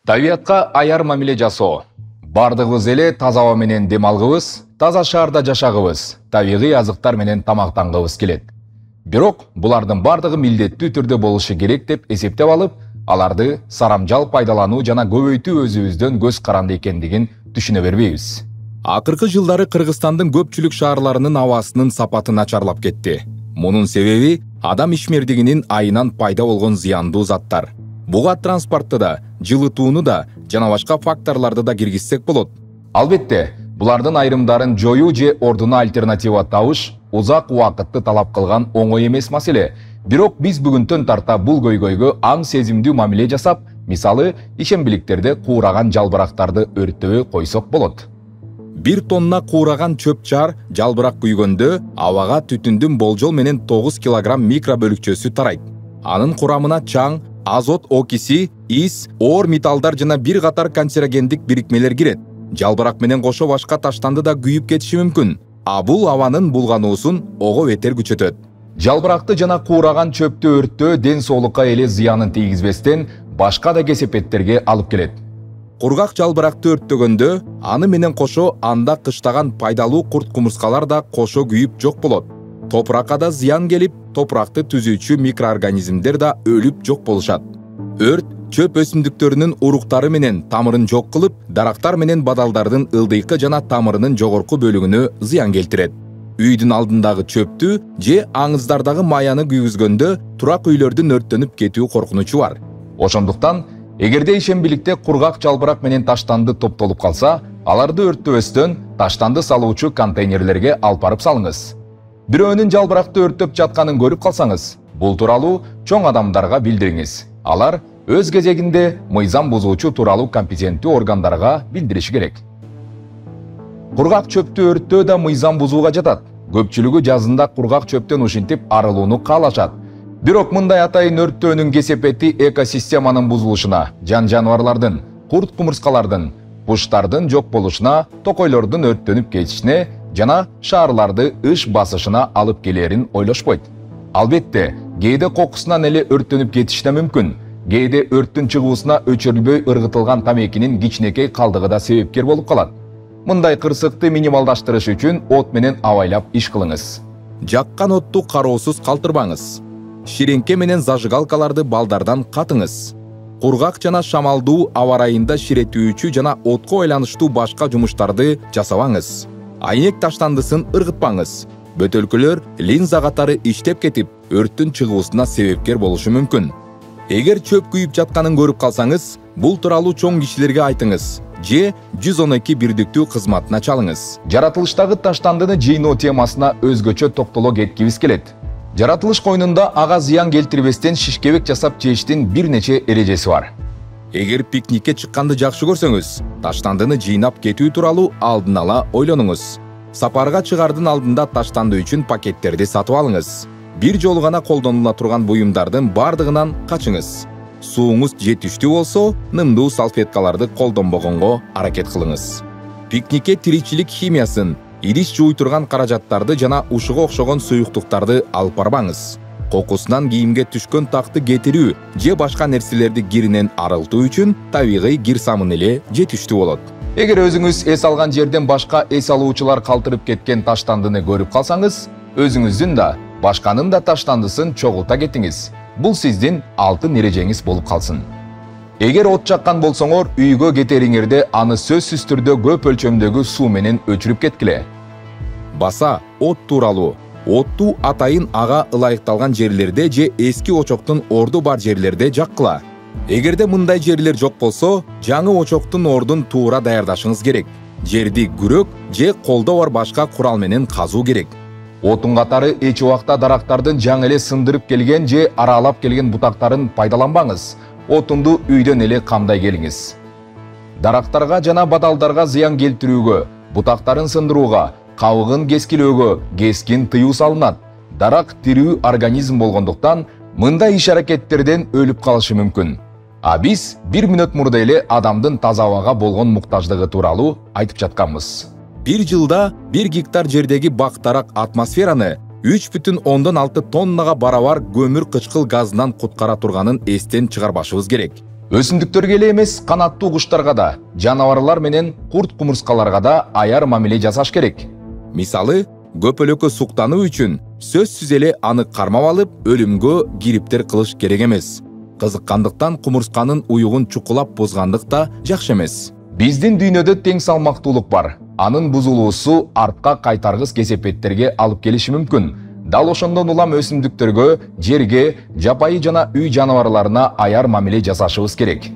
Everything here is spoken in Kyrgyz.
Табиатка аяр мамиле жасоо. Бардыгыбыз эле таза аба менен дем алгыбыз, таза шаарда жашагыбыз, табигый азыктар менен тамактангыбыз келет. Бирок булардын бардыгы милдеттүү түрдө болушу керек деп эсептеп алып, аларды сарамжал пайдалануу жана көбөйтүү өзүбүздөн көз каранды экендигин түшүнө бербейбиз. Акыркы жылдары Кыргызстандын көпчүлүк шаарларынын абасынын сапаты начарлап кетти. Мунун себеби адам ишмердигинин айынан пайда болгон зыяндуу заттар. Буга транспортты да, жылытууну да жана башка факторлорду да киргизсек болот. Албетте, булардын айрымдарын жоюу же ордуна альтернатива табыш узак убакытты талап кылган оңой эмес маселе. Бирок биз бүгүнтөн тарта бул көйгөйгө аң сезимдүү мамиле жасап, мисалы, ишембиликтерде куураган жалбырактарды өрттөбөй койсок болот. 1 тонна куураган чөп чаар жалбырак күйгөндө абага түтүндүн болжол менен 9 килограмм микробөлүкчөсү тарайт. Анын курамына чаң, азот окиси, ис, оор металлдар жана бир катар канцерогендик бирикмелер кирет. Жалбырак менен кошо башка таштанды да күйүп кетиши мүмкүн. А бул абанын булгануусун ого бетер күчөтөт. Жалбыракты жана куураган чөптү өрттөө ден соолукка эле зыянын тийгизбестен башка да кесепеттерге алып келет. Кургак жалбыракты өрттөгөндө аны менен кошо анда кыштаган пайдалуу курт-кумурскалар да кошо күйүп жок болот. Топуракка да зыян келип, топуракты түзүүчү микроорганизмдер да өлүп жок болушат. Өрт чөп өсүмдүктөрүнүн уруктары менен тамырын жок кылып, дарактар менен бадалдардын ылдыйкы жана тамырынын жогорку бөлүгүнө зыян келтирет. Үйдүн алдындагы чөптү же аңыздардагы маяны күйгүзгөндө турак үйлөрдүн өрттөнүп кетүү коркунучу бар. Ошондуктан, эгерде ишембиликте кургак жалбырак менен таштанды топтолуп калса, аларды өрттөбөстөн таштанды салуучу контейнерлерге алып барып салыңыз. Бирөөнүн жалбыракты өрттөп жатканын көрүп калсаңыз, бул тууралуу чоң адамдарга билдириңиз. Алар өз кезегинде мыйзам бузуучу тууралуу компетенттүү органдарга билдириши керек. Кургак чөптү өрттөө да мыйзам бузууга жатат. Көпчүлүгү жазында кургак чөптөн ушинтип арылууну каалашат. Бирок мындай атайын өрттөөнүн кесепети экосистеманын бузулушуна, жан-жаныбарлардын, курт-кумурскалардын, куштардын жок болушуна, токойлордун өрттөнүп кетишине жана шаарларды ыш басышына алып келерин ойлошпойт. Албетте, кээде кокусунан эле өрттөнүп кетиши да мүмкүн. Кээде өрттүн чыгуусуна өчүрүлбөй ыргытылган тамекинин кичинекей калдыгы да себепкер болуп калат. Мындай кырсыкты минималдаштырыш үчүн от менен абайлап иш кылыңыз. Жаккан отту кароосуз калтырбаңыз. Ширеңке менен зажигалкаларды балдардан катыңыз. Кургак жана шамалдуу аба ырайында ширетүүчү жана отко айланыштуу башка жумуштарды жасабаңыз. Айнек таштандысын ыргытпаңыз. Бөтөлкөлөр линза катары иштеп кетип, өрттүн чыгуусуна себепкер болушу мүмкүн. Эгер чөп күйүп жатканын көрүп калсаңыз, бул тууралуу чоң кишилерге айтыңыз же 112 бирдиктүү кызматына чалыңыз. Жаратылыштагы таштандыны жыйноо темасына өзгөчө токтоло кеткибиз келет. Жаратылыш койнунда ага зыян келтирбестен шишкебек жасап жештин бир нече эрежеси бар. Эгер пикникке чыкканды жакшы көрсөңүз, таштандыны жыйнап кетүү тууралуу алдын ала ойлонуңуз. Сапарга чыгардын алдында таштанды үчүн пакеттерди сатып алыңыз. Бир жолу гана колдонула турган буюмдардын бардыгынан качыңыз. Сууңуз жетиштүү болсо, нымдуу салфеткаларды колдонбогонго аракет кылыңыз. Пикникке тиричилик химиясын, идиш жуйтурган каражаттарды жана ушуга окшогон суюктуктарды алып барбаңыз. Кокусунан кийимге түшкөн такты кетирүү же башка нерселерди киринен арылтуу үчүн табигый кир самын эле жетиштүү болот. Эгер өзүңүз эс алган жерден башка эс алуучулар калтырып кеткен таштандыны көрүп калсаңыз, өзүңүздүн да, башканын да таштандысын чогулта кетиңиз. Бул сиздин алтын эрежеңиз болуп калсын. Эгер от жаккан болсоңор, үйгө кетериңерде аны сөзсүз түрдө көп өлчөмдөгү суу менен өчүрүп кеткиле. Баса от тууралуу. Отту атайын ага ылайыкталган жерлерде же эски очоктун орду бар жерлерде жаккыла. Эгерде мындай жерлер жок болсо, жаңы очоктун ордун туура даярдашыңыз керек. Жерди күрөк же колдо бар башка курал менен казуу керек. Отун катары эч убакта дарактардын жаңы эле сындырып келген же аралап келген бутактарын пайдаланбаңыз. Отунду үйдөн эле камдай келиңиз. Дарактарга жана бадалдарга зыян келтирүүгө, бутактарын сындырууга, кабыгын кескилөөгө кескин тыюу салынат. Дарак тирүү организм болгондуктан мындай иш-аракеттерден өлүп калышы мүмкүн. А биз 1 мүнөт мурда эле адамдын таза абага болгон муктаждыгы тууралуу айтып жатканбыз. Bir жылда 1 гектар жердеги бактарак атмосфераны 3,6 тоннага барабар көмүр кычкыл газынан куткара турганын эстен чыгарбашыбыз керек. Өсүмдүктөргө эле эмес, канаттуу куштарга да, жаныбарлар менен курт кумурскаларга да аяр мамиле жасаш керек. Мисалы, көпөлөккө суктануу үчүн сөзсүз эле аны кармап алып, өлүмгө кириптер кылыш керек эмес. Кызыккандыктан кумурсканын уюгун чукулап бузгандык да жакшы эмес. Биздин дүйнөдө тең салмактуулук бар. Анын бузулуусу артка кайтаргыс кесепеттерге алып келиши мүмкүн. Дал ошондон улам өсүмдүктөргө, жерге, жапайы жана үй жаныбарларына аяр мамиле жасашыбыз керек.